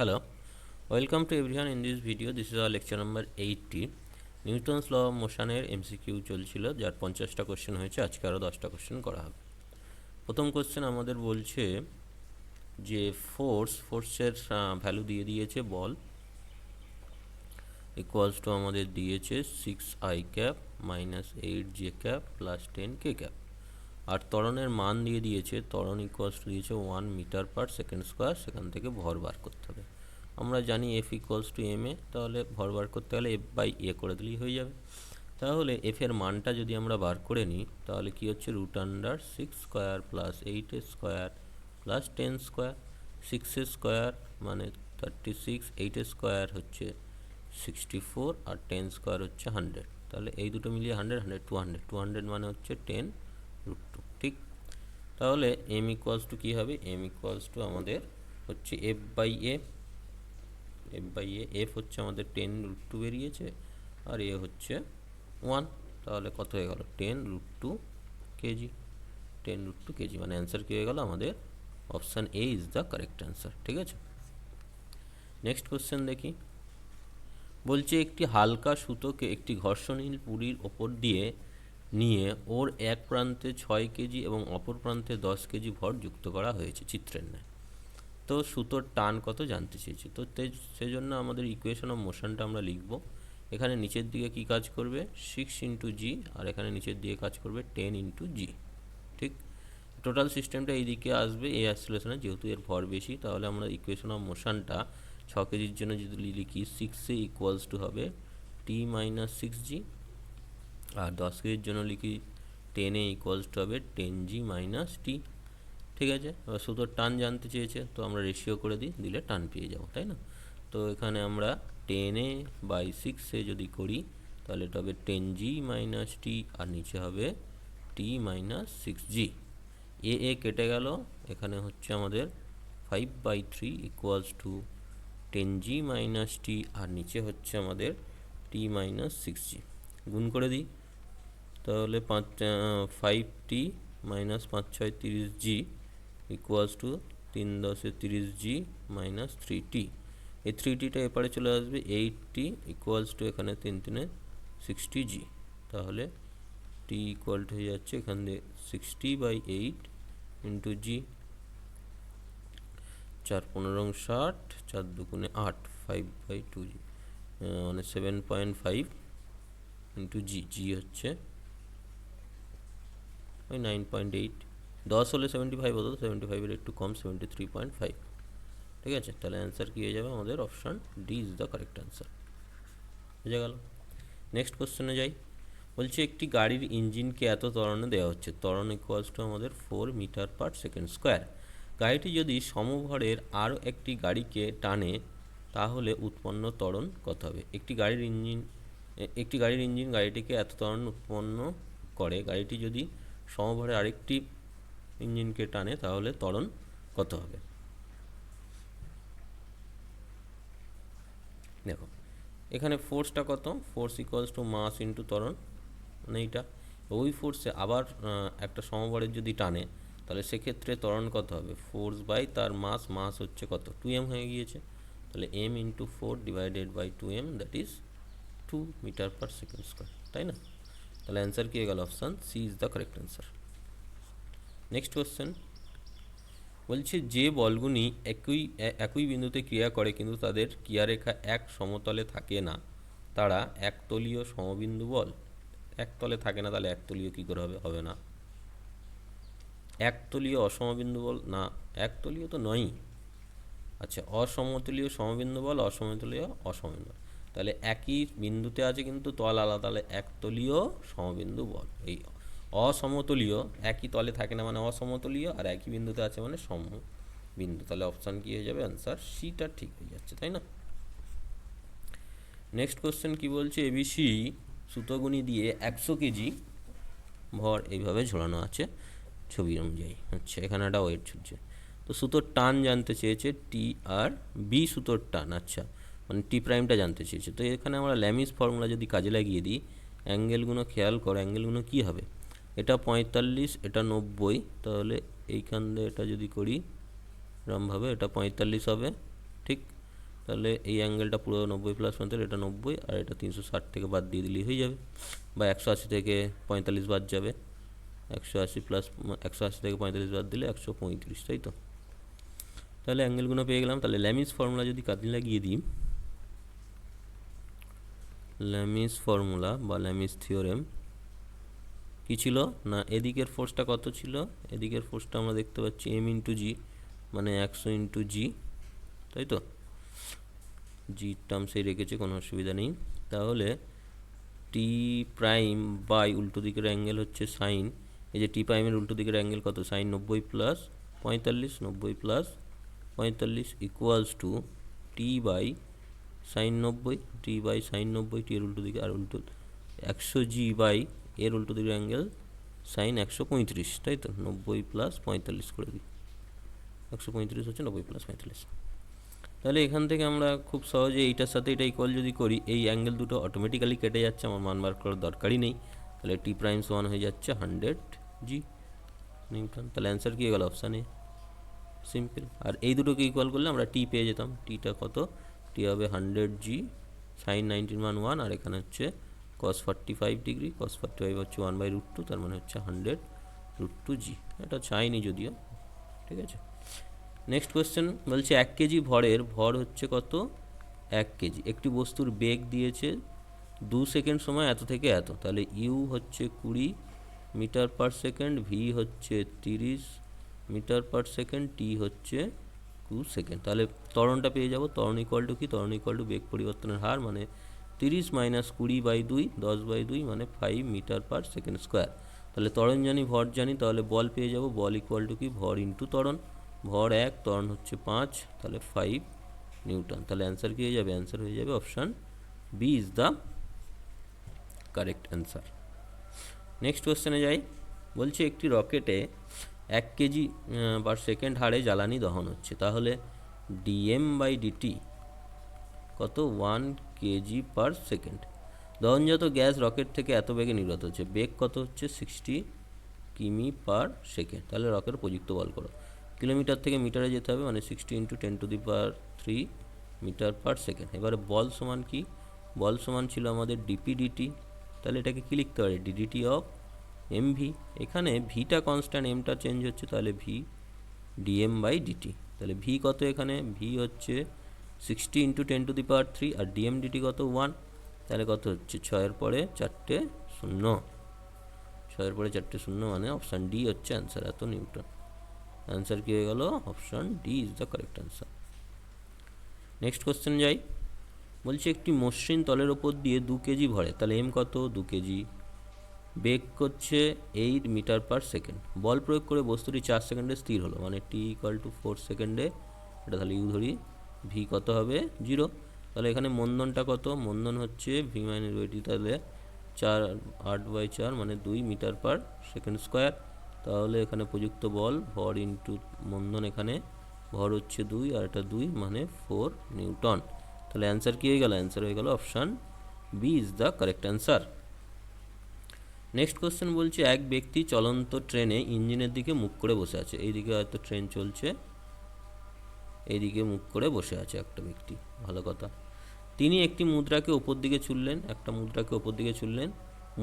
Hello, welcome to everyone in this video. This is our lecture number 80. Newton's law of মোশনের MCQ চলছিল, যার 50টা question হয়েছে। আজকে আরও 10টা কোশ্চেন করা হবে। প্রথম কোশ্চেন আমাদের বলছে যে ফোর্সের ভ্যালু দিয়ে দিয়েছে, বল ইকুয়ালস টু আমাদের দিয়েছে 6i cap minus 8j cap plus 10k cap. আর ত্বরণের মান দিয়ে দিয়েছে, ত্বরণ ইকুয়ালস টু দিয়েছে 1 মিটার পার সেকেন্ড স্কোয়ার। সেখান থেকে ভর বার করতে হবে। আমরা জানি F equals to M A, তাহলে ভর বার করতে গেলে এফ বাই এ করে দিলেই হয়ে যাবে। তাহলে এফের মানটা যদি আমরা বার করে নিই, তাহলে কি হচ্ছে root under 6 square plus 8 square plus 10 square. 6 square মানে 36, 8 স্কোয়ার হচ্ছে 64 আর 10 স্কোয়ার হচ্ছে 100। তাহলে এই দুটো মিলিয়ে 100, 100, 200 মানে হচ্ছে 10 রুট 2। ঠিক, তাহলে এম ইকুয়ালস টু কী হবে? এম ইকুয়ালস টু আমাদের হচ্ছে এফ বাই এ। এফ হচ্ছে আমাদের 10 রুট 2 বেরিয়েছে, আর এ হচ্ছে 1। তাহলে কত হয়ে গেল? 10 রুট 2 কেজি। 10 রুট 2 কেজি মানে অ্যান্সার কী হয়ে গেল? আমাদের option A is the correct answer. ঠিক আছে, নেক্সট কোশ্চেন দেখি। বলছে একটি হালকা সুতোকে একটি ঘর্ষণহীন পুরীর ওপর দিয়ে নিয়ে ওর এক প্রান্তে 6 কেজি এবং অপর প্রান্তে 10 কেজি ভর যুক্ত করা হয়েছে চিত্রের ন্যায়। তো সুতোর টান কত জানতে চেয়েছি। তো সেজন্য আমাদের ইকুয়েশন অফ মোশনটা আমরা লিখব। এখানে নিচের দিকে কি কাজ করবে? 6 ইন্টু জি, আর এখানে নিচের দিকে কাজ করবে 10 ইন্টু জি। ঠিক, টোটাল সিস্টেমটা এই দিকে আসবে এই অ্যাক্সিলারেশনে, যেহেতু এর ভর বেশি। তাহলে আমরা ইকুয়েশন অফ মোশনটা 6 কেজির জন্য যদি লিখি, 6 ইকুয়ালস টু হবে টি মাইনাস 6g, আর 10 কেজির জন্য লিখি 10 ইকুয়ালস টু হবে 10g মাইনাস টি। ঠিক আছে, এবার সুতোর টান জানতে চেয়েছে, তো আমরা রেশিও করে দিলে টান পেয়ে যাব, তাই না? তো এখানে আমরা 10/6 যদি করি, তাহলে এটা হবে 10g মাইনাস টি, আর নিচে হবে টি মাইনাস 6g। এ কেটে গেল, এখানে হচ্ছে আমাদের 5/3 ইকুয়ালস টু 10g মাইনাস টি, আর নিচে হচ্ছে আমাদের টি মাইনাস 6g। গুণ করে দিই, তাহলে 5t minus 5 6 30g equals to 3 10 30g minus 3t। এই 3tটা এপারে চলে আসবে, 8t ইকুয়ালস টু এখানে 3 3 60g। তাহলে t ইকুয়াল টু হয়ে যাচ্ছে এখান দিয়ে 60/8 ইন্টু জি। 4 15 60, 4 2 8, 5/2g মানে 7.5 ইন্টু জি। জি হচ্ছে ওই 9.8। 10 হলে 75 হতো, 75-এর একটু কম, 73.5। ঠিক আছে, তাহলে অ্যান্সার কী হয়ে যাবে? আমাদের option D is the correct answer. বুঝে গেল। নেক্সট কোশ্চেনে যাই। বলছে একটি গাড়ির ইঞ্জিনকে এত ত্বরণে দেওয়া হচ্ছে, ত্বরণ ইকুয়ালস টু আমাদের 4 মিটার পার সেকেন্ড স্কোয়ার। গাড়িটি যদি সমভরের আরও একটি গাড়িকে টানে, তাহলে উৎপন্ন ত্বরণ কত হবে? একটি গাড়ির ইঞ্জিন গাড়িটিকে এত ত্বরণ উৎপন্ন করে, গাড়িটি যদি সমভরে আরেকটি ইঞ্জিনকে টানে, তাহলে ত্বরণ কত হবে? দেখো, এখানে ফোর্সটা কত? Force equals to mass into ত্বরণ, মানে এইটা। ওই ফোর্সে আবার একটা সমভরের যদি টানে, তাহলে সেক্ষেত্রে ত্বরণ কত হবে? ফোর্স বাই তার মাস হচ্ছে কত? 2m হয়ে গিয়েছে। তাহলে m into 4 divided by 2m, that is 2 metre per second square, তাই না? তাহলে অ্যান্সার কী হয়ে গেল? Option C is the correct answer. Next question বলছে যে বলগুলি একই বিন্দুতে ক্রিয়া করে কিন্তু তাদের ক্রিয়ারেখা এক সমতলে থাকে না, তারা একতলীয় সমবিন্দু বল। একতলে থাকে না, তাহলে একতলীয় কী করে হবে? হবে না। একতলীয় অসমবিন্দু বল না, একতলীয় তো নয়ই। আচ্ছা, অসমতলীয় সমবিন্দু বল, অসমতলীয় অসমবিন্দু বল। তাহলে একই বিন্দুতে আছে কিন্তু তল আলাদা, তাহলে একতলীয় সমবিন্দু বল। এই অসমতলীয় একই তলে থাকে না মানে অসমতলীয়, আর একই বিন্দুতে আছে মানে সমবিন্দু। তাহলে অপশান কী হয়ে যাবে? অ্যান্সার সিটা ঠিক হয়ে যাচ্ছে, তাই না? নেক্সট কোশ্চেন কি বলছে? এবিসি সুতোগুনি দিয়ে 100 কেজি ভর এইভাবে ঝোলানো আছে ছবি অনুযায়ী। আচ্ছা, এখানে একটা ওয়েট ঝুলছে। তো সুতোর টান জানতে চেয়েছে, টি আর বি সুতোর টান। আচ্ছা, মানে টি প্রাইমটা জানতে চেয়েছে। তো এখানে আমরা ল্যামিস ফর্মুলা যদি কাজে লাগিয়ে দিই, অ্যাঙ্গেলগুলো খেয়াল করো, অ্যাঙ্গেলগুলো কী হবে? এটা 45, এটা 90। তাহলে এইখান দিয়ে এটা যদি করি এরমভাবে, এটা 45 হবে। ঠিক, তাহলে এই অ্যাঙ্গেলটা পুরো 90 প্লাস 45, এটা 90, আর এটা 360 থেকে বাদ দিয়ে দিলেই হয়ে যাবে, বা 180 থেকে 45 বাদ যাবে, 180 প্লাস 180 থেকে 45 বাদ দিলে 135, তাই তো? তাহলে অ্যাঙ্গেলগুলো পেয়ে গেলাম। তাহলে ল্যামিস ফর্মুলা যদি কাজে লাগিয়ে দিই, ল্যামিস ফর্মুলা বা ল্যামিস থিওরেম কী ছিল না, এদিকের ফোর্সটা কত ছিল, এদিকের ফোর্সটা আমরা দেখতে পাচ্ছি এম ইন্টু জি, মানে 100 ইন্টু জি, তাই তো? জি টার্মসেই রেখেছে, কোনো অসুবিধা নেই। তাহলে টি প্রাইম বাই উল্টো দিকের অ্যাঙ্গেল হচ্ছে সাইন, এই যে টি প্রাইমের উল্টো দিকের অ্যাঙ্গেল কত, sine 90 plus 45, 90 plus 45 equals to T by sine 90, T by sine 90, T এর উল্টো দিকে, আর উল্টো 100 জি বাই এর উল্টো দিকের অ্যাঙ্গেল সাইন 135, তাই তো? 90 প্লাস 45 করে দিই, 135 হচ্ছে 90 প্লাস 45। তাহলে এখান থেকে আমরা খুব সহজে এইটার সাথে এটা ইকুয়াল যদি করি, এই অ্যাঙ্গেল দুটো অটোমেটিক্যালি কেটে যাচ্ছে, আমার মান বার করার দরকারই নেই। তাহলে টি প্রাইম সমান হয়ে যাচ্ছে 100 জি নিউটন। তাহলে অ্যান্সার কী হয়ে গেল, অপশান এ, সিম্পল। আর এই দুটোকে ইকুয়াল করলে আমরা টি পেয়ে যেতাম, টিটা কত, টি হবে 100 জি, সাইন 90 মান 1, আর এখানে হচ্ছে cos 45 ডিগ্রি, cos 45 হচ্ছে 1/√2, তার মানে হচ্ছে 100√2 জি। এটা চাইনি যদিও, ঠিক আছে। নেক্সট কোয়েশ্চেন বলছে 1 কেজি ভরের ভর হচ্ছে কত, 1 কেজি। একটি বস্তুর বেগ দিয়েছে 2 সেকেন্ড সময় এত থেকে এত, তাহলে ইউ হচ্ছে 20 মিটার পার সেকেন্ড, ভি হচ্ছে 30 মিটার পার সেকেন্ড, টি হচ্ছে 2 সেকেন্ড। তাহলে ত্বরণটা পেয়ে যাব। ত্বরণ ইকুয়াল টু কি, ত্বরণ ইকুয়াল টু বেগ পরিবর্তনের হার, মানে 30 মাইনাস 20/2, 10/2, মানে 5 মিটার পার সেকেন্ড স্কোয়ার। তাহলে ত্বরণ জানি, ভর জানি, তাহলে বল পেয়ে যাব। বল ইকুয়াল টু কি, ভর ইন্টু ত্বরণ, ভর 1, ত্বরণ হচ্ছে 5, তাহলে 5 নিউটন। তাহলে অ্যান্সার কী হয়ে যাবে, অ্যান্সার হয়ে যাবে option B is the correct answer. Next কোয়েশ্চেনে যাই। বলছে একটি রকেটে 1 কেজি পার সেকেন্ড হারে জ্বালানি দহন হচ্ছে, তাহলে dm/dt কত, 1 কেজি পার সেকেন্ড। দহনজাত গ্যাস রকেট থেকে এত বেগে নির্গত হচ্ছে, বেগ কত হচ্ছে 60 কিমি পার সেকেন্ড। তাহলে রকেট প্রযুক্ত বল করো। কিলোমিটার থেকে মিটারে যেতে হবে, মানে 60 × 10⁻³ মিটার পার সেকেন্ড। এবারে বল সমান কি, বল সমান ছিল আমাদের dp/dt, তাহলে এটাকে কি লিখতে পারি, ddt অফ mv। এখানে ভিটা কনস্ট্যান্ট, এমটা চেঞ্জ হচ্ছে, তাহলে v dm/dt। তাহলে ভি কত, এখানে ভি হচ্ছে 60 × 10⁻³ আর dm/dt কত 1, তাহলে কত হচ্ছে 6-এর পরে 4টে 0, 6-এর পরে 4টে 0, মানে অপশান ডি হচ্ছে অ্যান্সার, এত নিউটন। অ্যান্সার কী হয়ে গেল, option D is the correct answer. Next question যাই। বলছে একটি মসৃণ তলের ওপর দিয়ে 2 কেজি ভরে, তাহলে এম কত, 2 কেজি, বেগ করছে 8 মিটার পার সেকেন্ড। বল প্রয়োগ করে বস্তুটি 4 সেকেন্ডে স্থির হলো, মানে টি ইকুয়াল টু 4 সেকেন্ডে, এটা তাহলে ইউ ধরি, ভি কত হবে 0। তাহলে এখানে মন্দনটা কত, মন্দন হচ্ছে ভি মাইনাস বাই টি, তাহলে 8/4, মানে 2 মিটার পার সেকেন্ড স্কোয়ার। তাহলে এখানে প্রযুক্ত বল, ভর ইন্টু মন্দন, এখানে ভর হচ্ছে 2 আর এটা 2, মানে 4 নিউটন। তাহলে অ্যান্সার কী হয়ে গেল, অ্যান্সার হয়ে গেল option B is the correct answer. Next question বলছে এক ব্যক্তি চলন্ত ট্রেনে ইঞ্জিনের দিকে মুখ করে বসে আছে, এইদিকে হয়তো ট্রেন চলছে, এইদিকে মুখ করে বসে আছে একটা ব্যক্তি, ভালো কথা। তিনি একটি মুদ্রাকে ওপর দিকে ছুড়লেন, একটা মুদ্রাকে ওপর দিকে ছুড়লেন,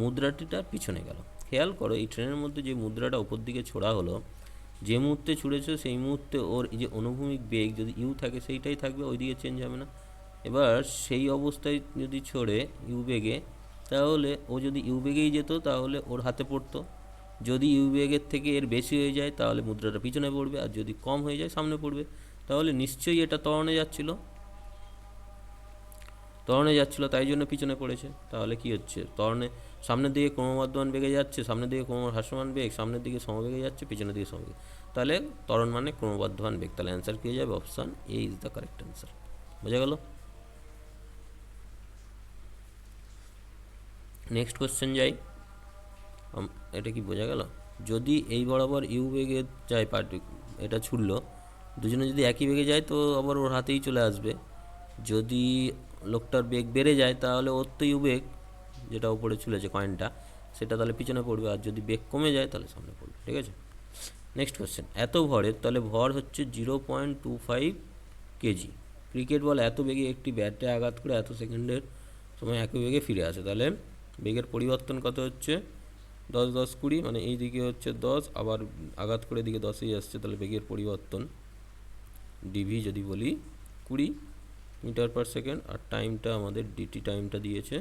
মুদ্রাটি তার পিছনে গেল। খেয়াল করো, এই ট্রেনের মধ্যে যে মুদ্রাটা ওপর দিকে ছোড়া হলো, যে মুহূর্তে ছুড়েছে সেই মুহূর্তে ওর এই যে অনুভূমিক বেগ যদি ইউ থাকে সেইটাই থাকবে, ওই দিকে চেঞ্জ হবে না। এবার সেই অবস্থায় যদি ছোড়ে ইউ বেগে, তাহলে ও যদি ইউ বেগেই যেত তাহলে ওর হাতে পড়তো, যদি ইউ বেগের থেকে এর বেশি হয়ে যায় তাহলে মুদ্রাটা পিছনে পড়বে, আর যদি কম হয়ে যায় সামনে পড়বে। তাহলে নিশ্চয়ই এটা ত্বরণে যাচ্ছিল, ত্বরণে যাচ্ছিল, তাই জন্য পিছনে পড়েছে। তাহলে কি হচ্ছে, ত্বরণে সামনের দিকে ক্রমবর্ধমান বেগে যাচ্ছে, সামনের দিকে ক্রমহ্রাসমান বেগ, সামনের দিকে সমবেগে যাচ্ছে, পিছনের দিকে সমবেগ, তাহলে ত্বরণ মানে ক্রমবর্ধমান বেগ। তাহলে অ্যান্সার কী হয়ে যাবে, option A is the correct answer. বোঝা গেল? নেক্সট কোশ্চেন যাই। এটা কি বোঝা গেল, যদি এই বরাবর ইউ বেগে যায় এটা ছুটলো, দুজনে যদি একই বেগে যায় তো আবার ওর হাতেই চলে আসবে। যদি লোকটার বেগ বেড়ে যায় তাহলে ওর তো ইউ বেগ, যেটা উপরে ছুলেছে কয়েনটা, সেটা তাহলে পিছনে পড়বে, আর যদি বেগ কমে যায় তাহলে সামনে পড়বে, ঠিক আছে। নেক্সট কোশ্চেন, এত ভরের, তাহলে ভর হচ্ছে 0.25 কেজি, ক্রিকেট বল এত বেগে একটি ব্যাটে আঘাত করে এত সেকেন্ডের সময় একই বেগে ফিরে আসে, তাহলে বেগের পরিবর্তন কত হচ্ছে 10 10 20, মানে এই দিকে হচ্ছে 10, আবার আঘাত করে দিকে 10ই আসছে, তাহলে বেগের পরিবর্তন ডিভি যদি বলি 20 মিটার পার সেকেন্ড, আর টাইমটা আমাদের ডিটি টাইমটা দিয়েছে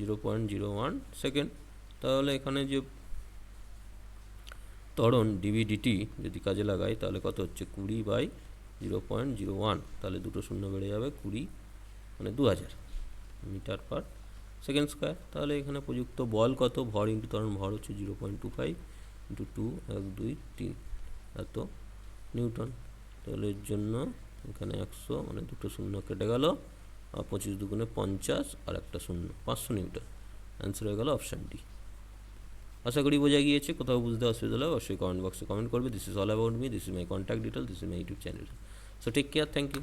0.01 সেকেন্ড। তাহলে এখানে যে ত্বরণ ডিভিডিটি যদি কাজে লাগাই তাহলে কত হচ্ছে 20/0.01, তাহলে দুটো শূন্য বেড়ে যাবে 20, মানে 2000 মিটার পার সেকেন্ড স্কোয়ার। তাহলে এখানে প্রযুক্ত বল কত, ভর ইন্টু ত্বরণ, ভর হচ্ছে 0.25 ইন্টু 2 1 2 3 এত নিউটন। তাহলে এর জন্য এখানে 100, মানে দুটো শূন্য কেটে গেল, আর 25 দুগুণে 50 আর একটা শূন্য, 500 নিউটন। অ্যান্সার হয়ে গেল অপশান ডি। আশা করি বোঝা গিয়েছে। কোথাও বুঝতে অসুবিধা হলে অবশ্যই কমেন্ট বক্সে কমেন্ট করবে। This is all about me, this is my contact detail, this is my YouTube channel. So take care, thank you.